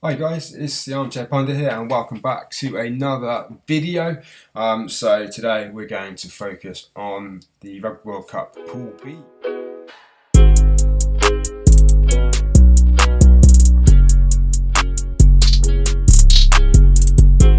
Hi guys, it's the Armchair Pundit here and welcome back to another video. So today we're going to focus on the Rugby World Cup Pool B.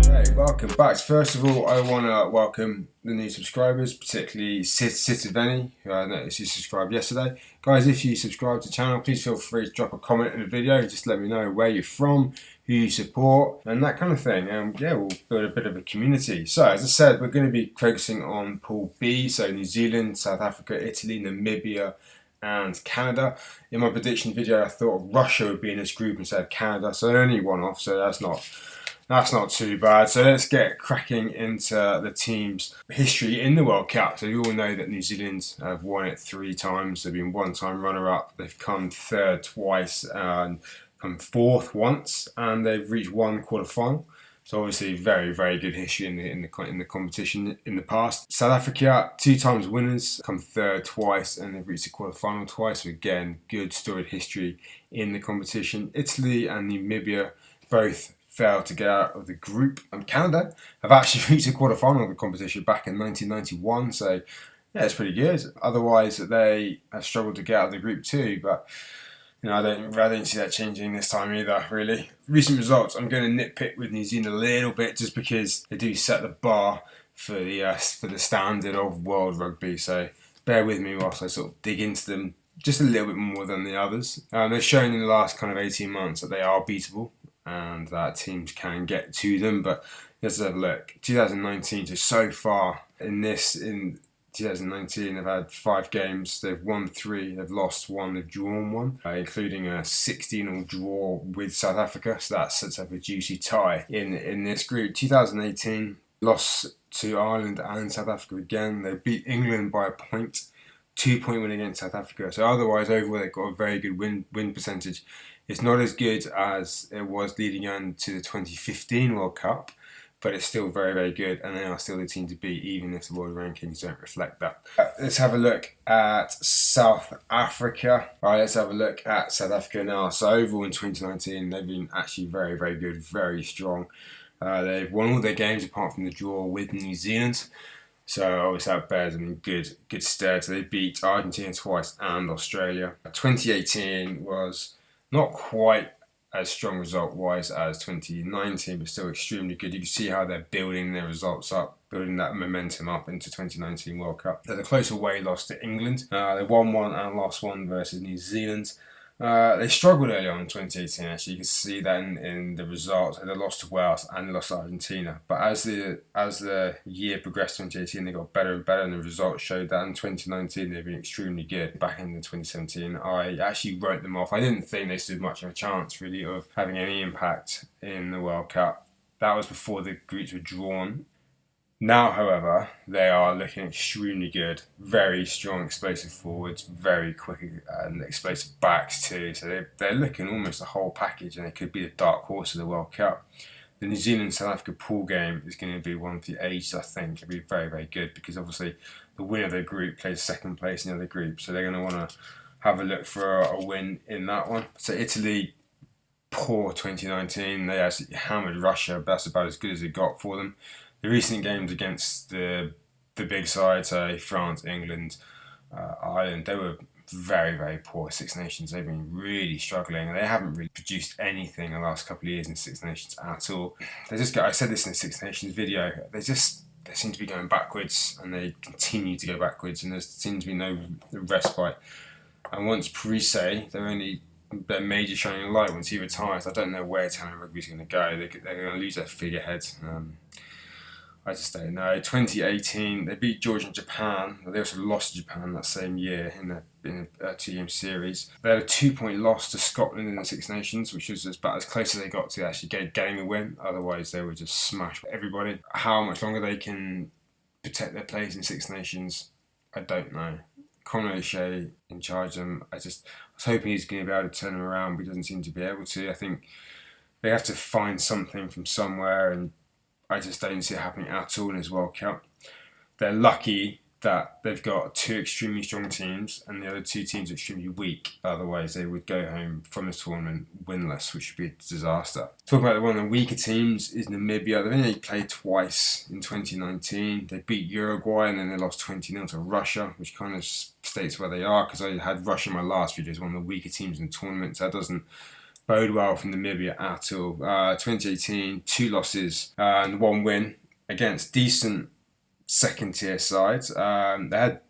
Okay, welcome back. First of all, I want to welcome the new subscribers, particularly Sitiveni, who I noticed you subscribed yesterday. Guys, if you subscribe to the channel, please feel free to drop a comment in the video. Just let me know where you're from, who you support, and that kind of thing. And yeah, we'll build a bit of a community. So as I said, we're going to be focusing on Pool B, so New Zealand, South Africa, Italy, Namibia, and Canada. In my prediction video, I thought Russia would be in this group instead of Canada, so only one off, so that's not too bad. So let's get cracking into the team's history in the World Cup. So you all know that New Zealand have won it 3 times. They've been 1-time runner-up. They've come third twice and come fourth once, and they've reached 1 quarter-final. So obviously very, very good history in the competition in the past. South Africa, 2 times winners, come third twice, and they've reached the quarter-final twice. So again, good storied history in the competition. Italy and Namibia both failed to get out of the group. Canada have actually reached the quarter-final of the competition back in 1991, so yeah, it's pretty good. Otherwise, they have struggled to get out of the group too, but I don't see that changing this time either, really. Recent results, I'm going to nitpick with New Zealand a little bit just because they do set the bar for the standard of world rugby, so bear with me whilst I sort of dig into them just a little bit more than the others. They've shown in the last kind of 18 months that they are beatable and that teams can get to them, but let's have a look. 2019, so far in 2019, they've had 5 games. They've won 3, they've lost 1, they've drawn 1, including a 16-all draw with South Africa. So that sets up a juicy tie in this group. 2018, lost to Ireland and South Africa again. They beat England by a point, 2-point win against South Africa. So otherwise, overall, they've got a very good win percentage. It's not as good as it was leading on to the 2015 World Cup, but it's still very, very good, and they are still the team to beat, even if the world rankings don't reflect that. Let's have a look at South Africa. All right, let's have a look at South Africa now. So overall in 2019, they've been actually very, very good, very strong. They've won all their games apart from the draw with New Zealand. So obviously that bears them in good stead. So they beat Argentina twice and Australia. 2018 was not quite as strong result-wise as 2019, but still extremely good. You can see how they're building their results up, building that momentum up into 2019 World Cup. They had a close away loss to England. They won 1 and lost 1 versus New Zealand. They struggled early on in 2018, actually. You can see that in the results. They lost to Wales and they lost to Argentina. But as the year progressed in 2018, they got better and better, and the results showed that. In 2019, they've been extremely good. Back in 2017, I actually wrote them off. I didn't think they stood much of a chance, really, of having any impact in the World Cup. That was before the groups were drawn. Now, however, they are looking extremely good. Very strong explosive forwards, very quick and explosive backs too. So they're looking almost a whole package, and they could be the dark horse of the World Cup. The New Zealand-South Africa pool game is going to be one of the ages, I think. It'll be very, very good because obviously the winner of the group plays second place in the other group. So they're going to want to have a look for a win in that one. So Italy, poor 2019. They actually hammered Russia, but that's about as good as it got for them. The recent games against the big sides, so France, England, Ireland, they were very, very poor. Six Nations, they've been really struggling. They haven't really produced anything the last couple of years in Six Nations at all. I said this in the Six Nations video, they seem to be going backwards, and they continue to go backwards, and there seems to be no respite. And once Parise, their major shining light, once he retires, I don't know where Italian rugby is going to go. They're going to lose their figurehead. I just don't know. 2018, they beat Georgia and Japan. They also lost to Japan that same year in a 2-game series. They had a 2-point loss to Scotland in the Six Nations, which was about as close as they got to actually getting a win. Otherwise, they would just smash everybody. How much longer they can protect their place in Six Nations, I don't know. Conor O'Shea in charge of them. I was hoping he's going to be able to turn them around, but he doesn't seem to be able to. I think they have to find something from somewhere, and I just don't see it happening at all in his World Cup. They're lucky that they've got two extremely strong teams and the other two teams are extremely weak. Otherwise, they would go home from this tournament winless, which would be a disaster. Talking about one of the weaker teams is Namibia. They've only played twice in 2019. They beat Uruguay and then they lost 20-0 to Russia, which kind of states where they are, because I had Russia in my last video as one of the weaker teams in the tournament, so that doesn't bode well for Namibia at all. 2018, 2 losses and 1 win against decent second tier sides. They had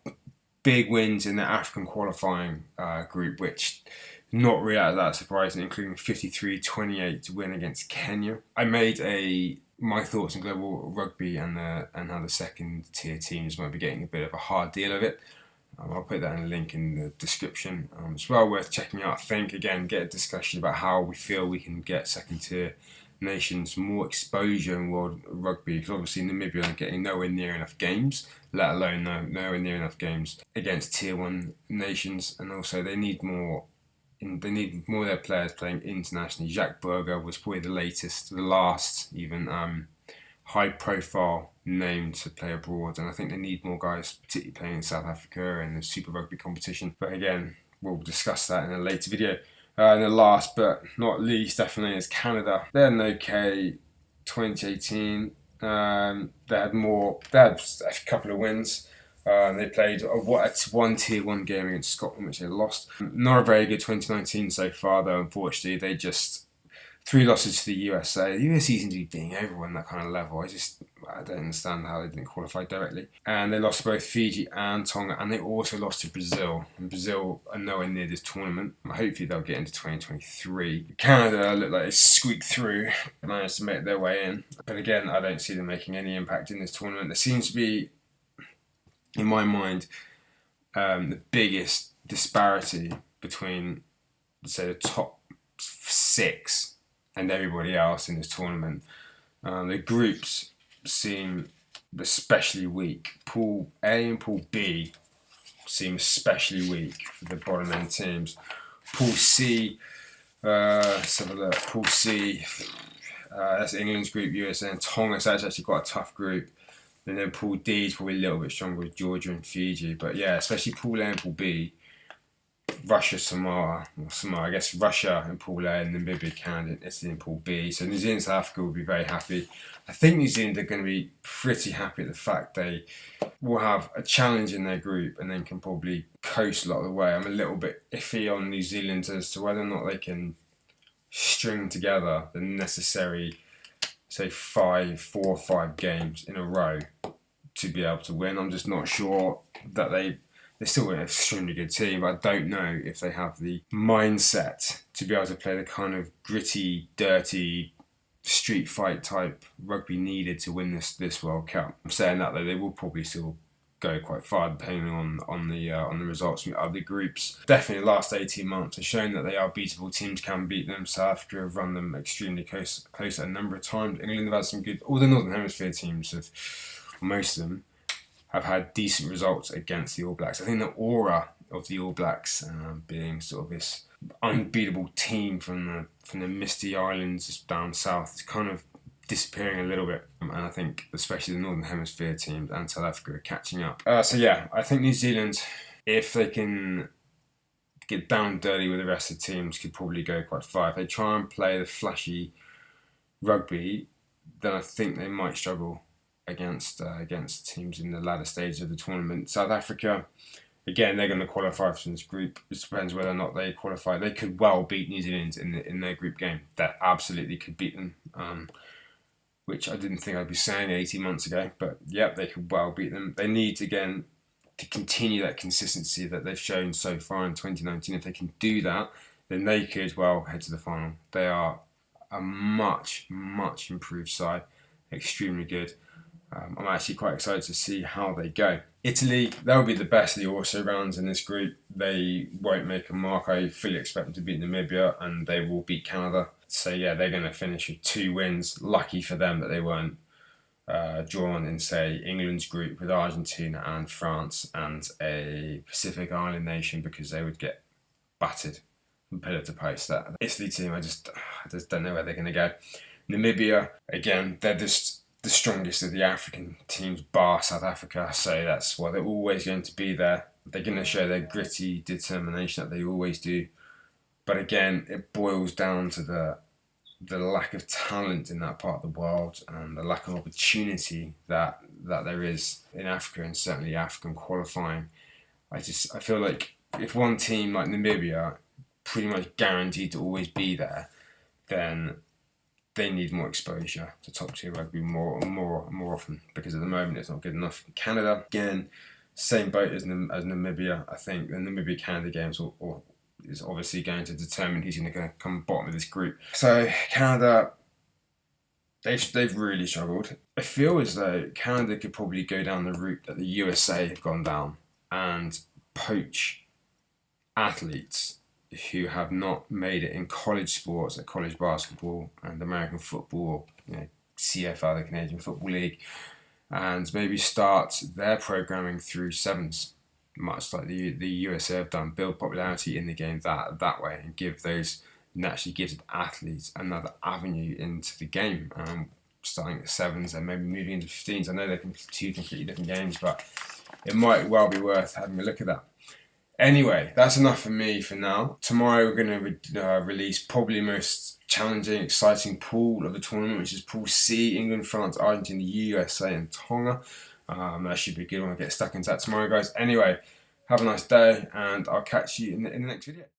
big wins in the African qualifying group, which not really that surprising, including 53-28 to win against Kenya. I made my thoughts on global rugby and how the second tier teams might be getting a bit of a hard deal of it. I'll put that in a link in the description. It's well worth checking out. I think, again, get a discussion about how we feel we can get second tier nations more exposure in world rugby, because obviously Namibia are getting nowhere near enough games, let alone nowhere near enough games against tier 1 nations, and also they need more of their players playing internationally. Jacques Burger was probably the last even high profile name to play abroad, and I think they need more guys, particularly playing in South Africa and the Super Rugby competition. But again, we'll discuss that in a later video. And the last but not least, definitely, is Canada. They had an okay 2018. They had a couple of wins. They played one tier 1 game against Scotland, which they lost. Not a very good 2019 so far, though. Unfortunately, they just 3 losses to the USA. The USA seems to be beating everyone that kind of level. I don't understand how they didn't qualify directly. And they lost to both Fiji and Tonga, and they also lost to Brazil. And Brazil are nowhere near this tournament. Hopefully they'll get into 2023. Canada look like they squeaked through, managed to make their way in. But again, I don't see them making any impact in this tournament. There seems to be, in my mind, the biggest disparity between, say, the top 6 and everybody else in this tournament. The groups seem especially weak. Pool A and Pool B seem especially weak for the bottom end teams. Pool C, let's have a look. Pool C, that's England's group, USA and Tonga, so that's actually quite a tough group. And then Pool D is probably a little bit stronger with Georgia and Fiji. But yeah, especially Pool A and Pool B, Russia, Samoa, I guess Russia in Pool A and Namibia, Canada, Italy in Pool B. So New Zealand and South Africa will be very happy. I think New Zealand are going to be pretty happy at the fact they will have a challenge in their group and then can probably coast a lot of the way. I'm a little bit iffy on New Zealand as to whether or not they can string together the necessary, say, 4 or 5 games in a row to be able to win. I'm just not sure that they're still an extremely good team, but I don't know if they have the mindset to be able to play the kind of gritty, dirty, street fight type rugby needed to win this World Cup. I'm saying that, though, they will probably still go quite far depending on the results from the other groups. Definitely the last 18 months have shown that they are beatable. Teams can beat them. South Africa have run them extremely close a number of times. England have had some good, all the Northern Hemisphere teams most of them have had decent results against the All Blacks. I think the aura of the All Blacks being sort of this unbeatable team from the misty islands down south is kind of disappearing a little bit, and I think especially the Northern Hemisphere teams and South Africa are catching up. So yeah, I think New Zealand, if they can get down and dirty with the rest of the teams, could probably go quite far. If they try and play the flashy rugby, then I think they might struggle against teams in the latter stages of the tournament. South Africa, again, they're going to qualify from this group. It depends whether or not they qualify. They could well beat New Zealand in their group game. That absolutely could beat them, which I didn't think I'd be saying 18 months ago. But yeah, they could well beat them. They need, again, to continue that consistency that they've shown so far in 2019. If they can do that, then they could well head to the final. They are a much, much improved side. Extremely good. I'm actually quite excited to see how they go. Italy, they'll be the best of the also rounds in this group. They won't make a mark. I fully expect them to beat Namibia, and they will beat Canada. So yeah, they're going to finish with 2 wins. Lucky for them that they weren't drawn in, say, England's group with Argentina and France and a Pacific Island nation, because they would get battered from pillar to post. That Italy team, I just don't know where they're going to go. Namibia, again, they're just the strongest of the African teams, bar South Africa. So that's why they're always going to be there. They're going to show their gritty determination that they always do. But again, it boils down to the lack of talent in that part of the world and the lack of opportunity that there is in Africa, and certainly African qualifying. I feel like if one team like Namibia pretty much guaranteed to always be there, then they need more exposure to top tier rugby more often, because at the moment it's not good enough. Canada, again, same boat as Namibia. I think the Namibia-Canada games is obviously going to determine who's going to come bottom of this group. So Canada, they've really struggled. I feel as though Canada could probably go down the route that the USA have gone down and poach athletes who have not made it in college sports, like college basketball and American football, CFL, the Canadian Football League, and maybe start their programming through sevens, much like the USA have done. Build popularity in the game that way, and give those naturally gifted athletes another avenue into the game. Starting at sevens and maybe moving into 15s. I know they're two completely different games, but it might well be worth having a look at that. Anyway, that's enough for me for now. Tomorrow we're going to release probably the most challenging, exciting pool of the tournament, which is Pool C: England, France, Argentina, USA and Tonga. That should be a good one. I'll get stuck into that tomorrow, guys. Anyway, have a nice day, and I'll catch you in the next video.